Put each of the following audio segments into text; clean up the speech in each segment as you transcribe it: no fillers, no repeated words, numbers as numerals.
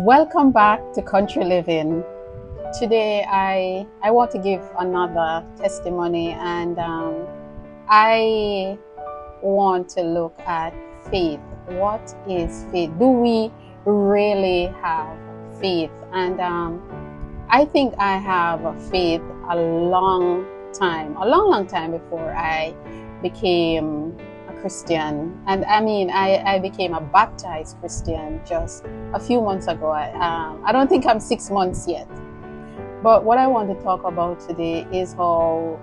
Welcome back to Country Living. Today I want to give another testimony, and I want to look at faith. What is faith? Do we really have faith? And I think I have faith a long time before I became Christian. And I became a baptized Christian just a few months ago. I don't think I'm 6 months yet. But what I want to talk about today is how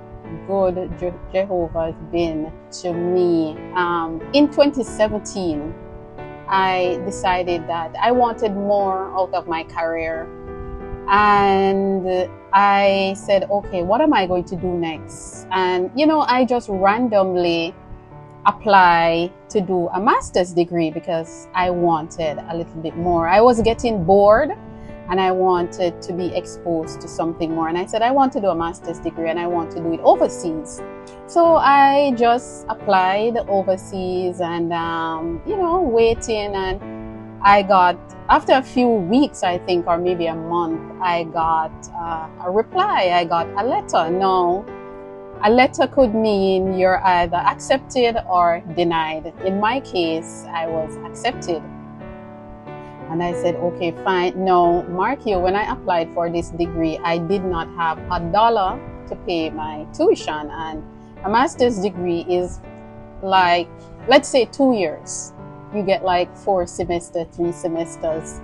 good Jehovah has been to me. In 2017, I decided that I wanted more out of my career. And I said, okay, what am I going to do next? And, I just randomly apply to do a master's degree because I wanted a little bit more. I was getting bored and I wanted to be exposed to something more. And I said, I want to do a master's degree and I want to do it overseas. So I just applied overseas and, waiting. And I got, after a few weeks, I think, or maybe a month, I got a reply. I got a letter. No. A letter could mean you're either accepted or denied. In my case, I was accepted. And I said, okay, fine. Now, mark you, when I applied for this degree, I did not have $1 to pay my tuition. And a master's degree is like, let's say 2 years. You get like 4 semesters, 3 semesters.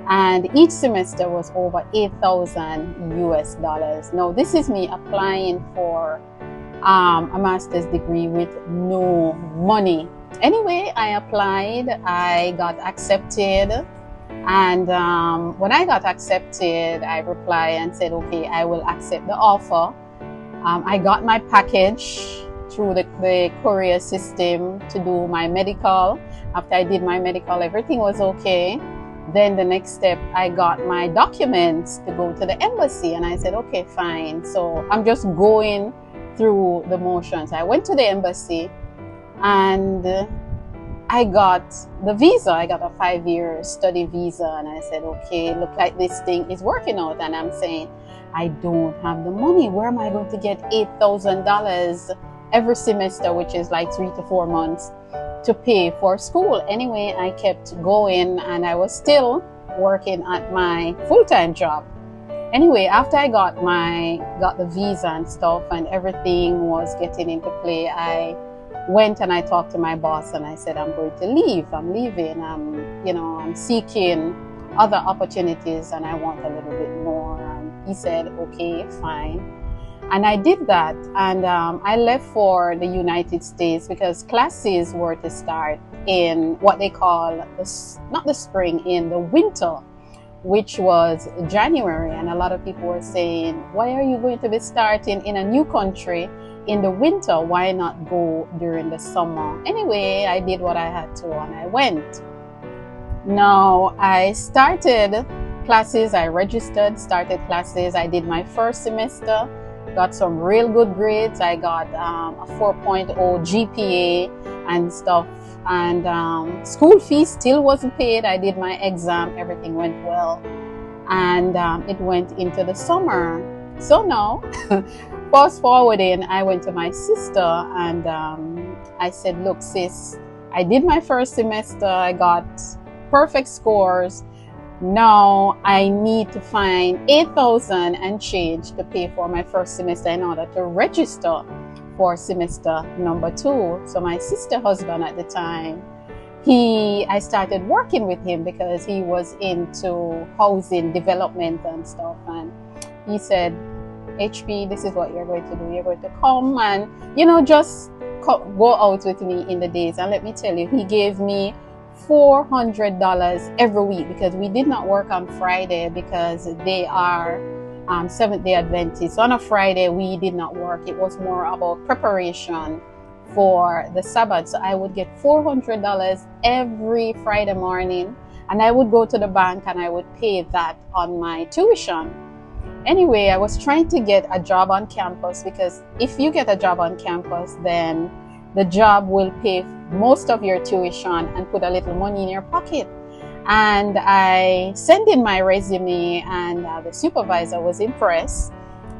And each semester was over $8,000 US. Now, this is me applying for a master's degree with no money. Anyway, I applied, I got accepted. And when I got accepted, I replied and said, okay, I will accept the offer. I got my package through the courier system to do my medical. After I did my medical, everything was okay. Then the next step, I got my documents to go to the embassy. And I said, okay, fine. So I'm just going through the motions. I went to the embassy and I got the visa. I got a 5-year study visa. And I said, okay, look like this thing is working out. And I'm saying, I don't have the money. Where am I going to get $8,000 every semester, which is like 3 to 4 months, to pay for school? Anyway, I kept going and I was still working at my full-time job. Anyway, after I got the visa and stuff and everything was getting into play, I went and I talked to my boss and I said, I'm going to leave. I'm leaving. I'm seeking other opportunities and I want a little bit more. And he said, okay, fine. And I did that. And I left for the United States because classes were to start in what they call, not the spring, in the winter, which was January. And a lot of people were saying, why are you going to be starting in a new country in the winter? Why not go during the summer? Anyway, I did what I had to and I went. Now, I started classes, I registered, started classes. I did my first semester, got some real good grades. I got a 4.0 GPA and stuff. And school fees still wasn't paid. I did my exam, everything went well, and it went into the summer. So now, fast forwarding, I went to my sister and I said, look, sis, I did my first semester, I got perfect scores. Now I need to find 8,000 and change to pay for my first semester in order to register for semester number 2. So my sister husband at the time, I started working with him because he was into housing development and stuff. And he said, HP, this is what you're going to do. You're going to come and, just go out with me in the days. And let me tell you, he gave me $400 every week because we did not work on Friday because they are Seventh-day Adventists. On a Friday, we did not work. It was more about preparation for the Sabbath. So I would get $400 every Friday morning, and I would go to the bank and I would pay that on my tuition. Anyway, I was trying to get a job on campus because if you get a job on campus, then the job will pay most of your tuition and put a little money in your pocket. And I sent in my resume, and the supervisor was impressed.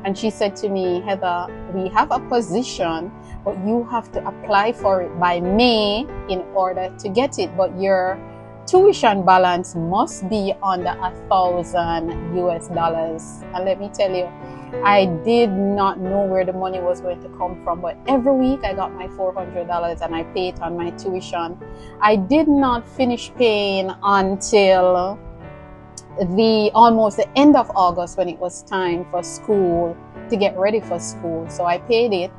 And she said to me, Heather, we have a position, but you have to apply for it by May in order to get it. But your tuition balance must be under $1,000 US. And let me tell you, I did not know where the money was going to come from, but every week I got my $400 and I paid on my tuition. I did not finish paying until almost the end of August, when it was time for school, to get ready for school. So I paid it.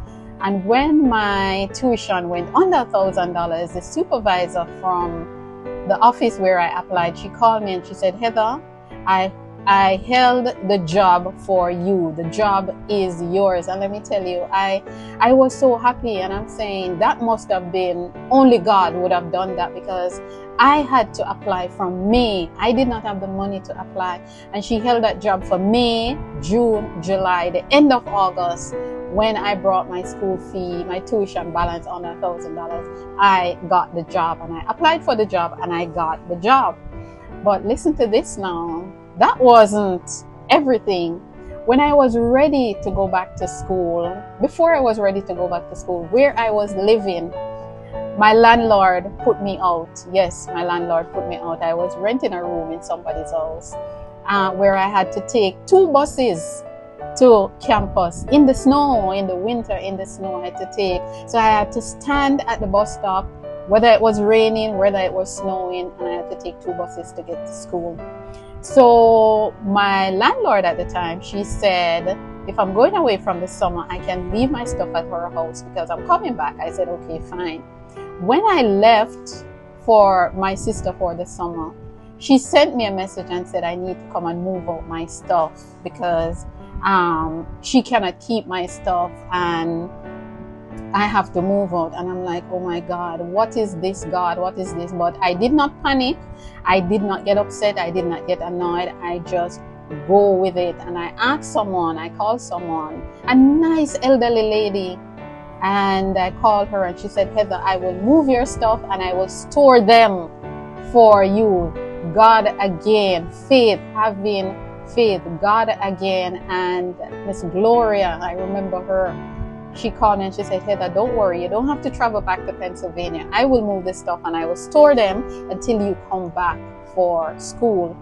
And when my tuition went under $1,000, the supervisor from the office where I applied, she called me and she said, Heather, I held the job for you. The job is yours. And let me tell you, I was so happy, and I'm saying that must have been, only God would have done that, because I had to apply from May. I did not have the money to apply. And she held that job for May, June, July, the end of August. When I brought my school fee, my tuition balance on $1,000, I got the job, and I applied for the job and I got the job. But listen to this now. That wasn't everything. When I was ready to go back to school, before I was ready to go back to school, where I was living, my landlord put me out. Yes, my landlord put me out. I was renting a room in somebody's house where I had to take 2 buses to campus in the snow, in the winter, in the snow I had to take. So I had to stand at the bus stop, whether it was raining, whether it was snowing, and I had to take 2 buses to get to school. So my landlord at the time, she said, if I'm going away from the summer, I can leave my stuff at her house because I'm coming back. I said, okay, fine. When I left for my sister for the summer, she sent me a message and said, I need to come and move out my stuff because she cannot keep my stuff and I have to move out. And I'm like, oh my God, what is this, God? What is this? But I did not panic. I did not get upset. I did not get annoyed. I just go with it. And I asked someone, I called someone, a nice elderly lady. And I called her and she said, Heather, I will move your stuff and I will store them for you. God again, faith, having faith, God again. And Miss Gloria, I remember her. She called me and she said, Heather, don't worry. You don't have to travel back to Pennsylvania. I will move this stuff and I will store them until you come back for school.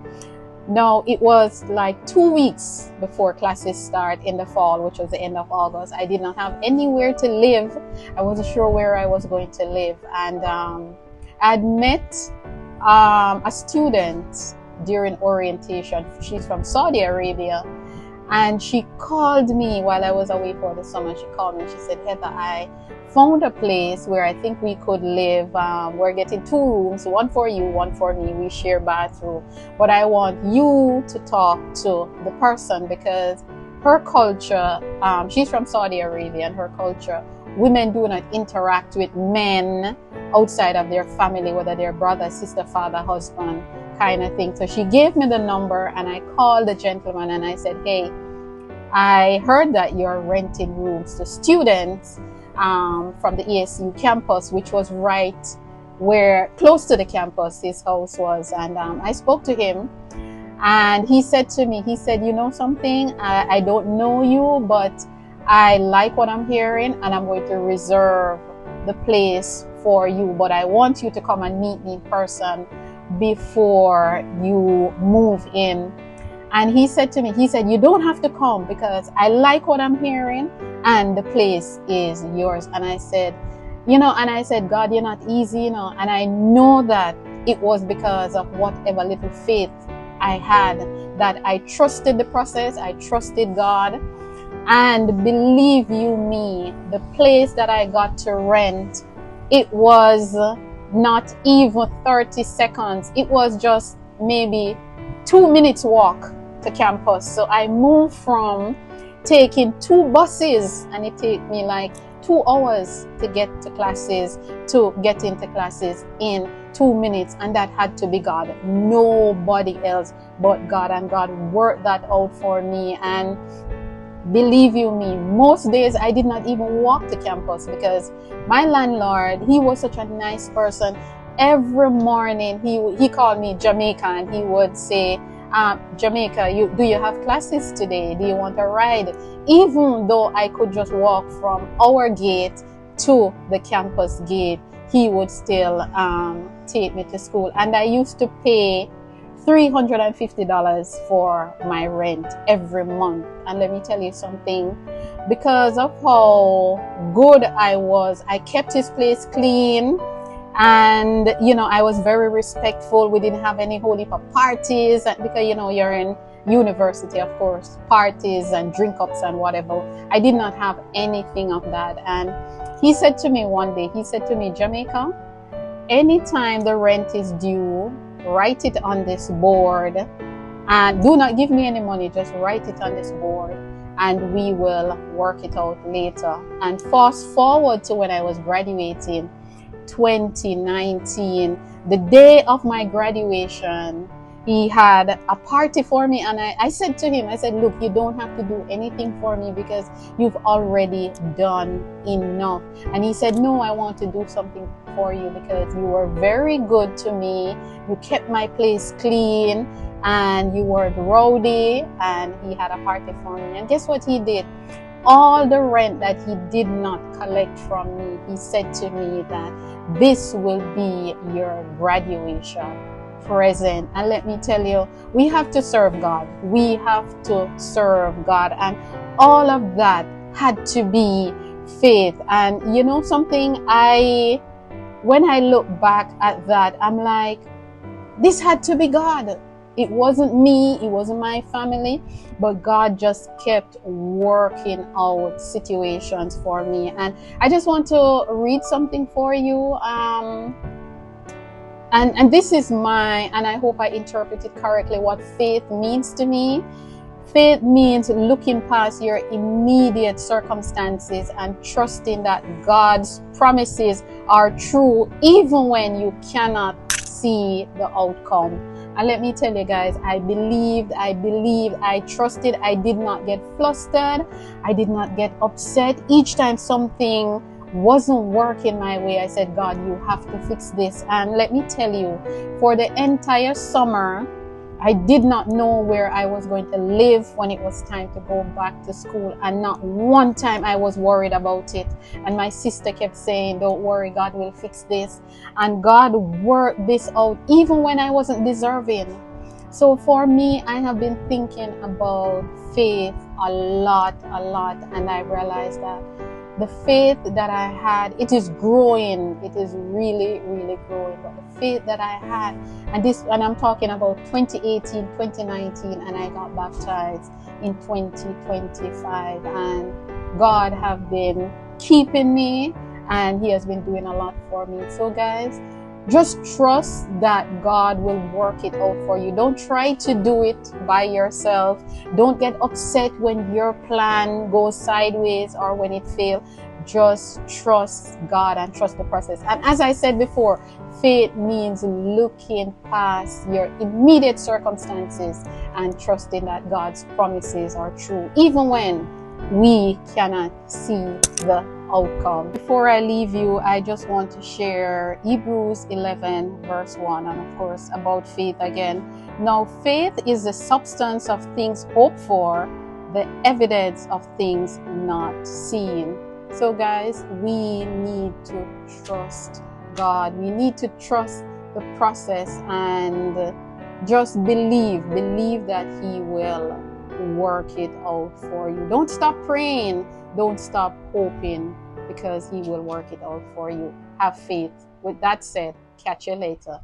Now, it was like 2 weeks before classes start in the fall, which was the end of August. I did not have anywhere to live. I wasn't sure where I was going to live. And I'd met a student during orientation. She's from Saudi Arabia. And she called me while I was away for the summer. She called me and she said, Heather, I found a place where I think we could live. We're getting 2 rooms, one for you, one for me. We share bathroom. But I want you to talk to the person because her culture, she's from Saudi Arabia, and her culture, women do not interact with men outside of their family, whether they're brother, sister, father, husband, kind of thing. So she gave me the number and I called the gentleman and I said, hey, I heard that you're renting rooms to students from the ASU campus, which was right where, close to the campus, his house was. And I spoke to him and he said to me, he said, you know something, I don't know you, but I like what I'm hearing and I'm going to reserve the place for you, but I want you to come and meet me in person before you move in. And he said to me, he said, you don't have to come because I like what I'm hearing and the place is yours. And I said, you know, and I said, God, you're not easy, you know, and I know that it was because of whatever little faith I had that I trusted the process. I trusted God. And believe you me, the place that I got to rent, it was not even 30 seconds. It was just maybe 2 minutes walk to campus. So I moved from taking 2 buses and it took me like 2 hours to get to classes, to get into classes in 2 minutes. And that had to be God, nobody else but God. And God worked that out for me. And believe you me, most days I did not even walk to campus because my landlord, he was such a nice person. every morning he called me Jamaica, and he would say, Jamaica, do you have classes today? Do you want a ride? Even though I could just walk from our gate to the campus gate, he would still take me to school. And I used to pay $350 for my rent every month. And let me tell you something, because of how good I was, I kept his place clean. And I was very respectful. We didn't have any holy parties, because you're in university, of course, parties and drink ups and whatever. I did not have anything of that. And he said to me one day, Jamaica, anytime the rent is due, write it on this board, and do not give me any money, just write it on this board, and we will work it out later. And fast forward to when I was graduating, 2019, the day of my graduation, he had a party for me. And I said to him, look, you don't have to do anything for me because you've already done enough. And he said, no, I want to do something for you because you were very good to me. You kept my place clean and you weren't rowdy. And he had a party for me. And guess what he did? All the rent that he did not collect from me, he said to me that this will be your graduation present. And let me tell you, we have to serve God. We have to serve God. And all of that had to be faith. And something, when I look back at that, I'm like, this had to be God. It wasn't me, it wasn't my family, but God just kept working out situations for me. And I just want to read something for you. And this is and I hope I interpreted correctly what faith means to me. Faith means looking past your immediate circumstances and trusting that God's promises are true even when you cannot see the outcome. And let me tell you guys, I believed, I trusted. I did not get flustered. I did not get upset. Each time something wasn't working my way, I said, God, you have to fix this. And let me tell you, for the entire summer, I did not know where I was going to live when it was time to go back to school. And not one time I was worried about it. And my sister kept saying, don't worry, God will fix this. And God worked this out even when I wasn't deserving. So for me, I have been thinking about faith a lot. And I realized that the faith that I had, it is growing. It is really growing. But the faith that I had, and I'm talking about 2018, 2019, and I got baptized in 2025. And God have been keeping me, and He has been doing a lot for me. So guys, just trust that God will work it out for you. Don't try to do it by yourself. Don't get upset when your plan goes sideways or when it fails. Just trust God and trust the process. And as I said before, faith means looking past your immediate circumstances and trusting that God's promises are true, even when we cannot see the outcome. Before I leave you, I just want to share Hebrews 11 verse 1, and of course about faith again. Now faith is the substance of things hoped for, the evidence of things not seen. So guys, we need to trust God. We need to trust the process and just believe that He will work it out for you. Don't stop praying. Don't stop hoping, because He will work it out for you. Have faith. With that said, catch you later.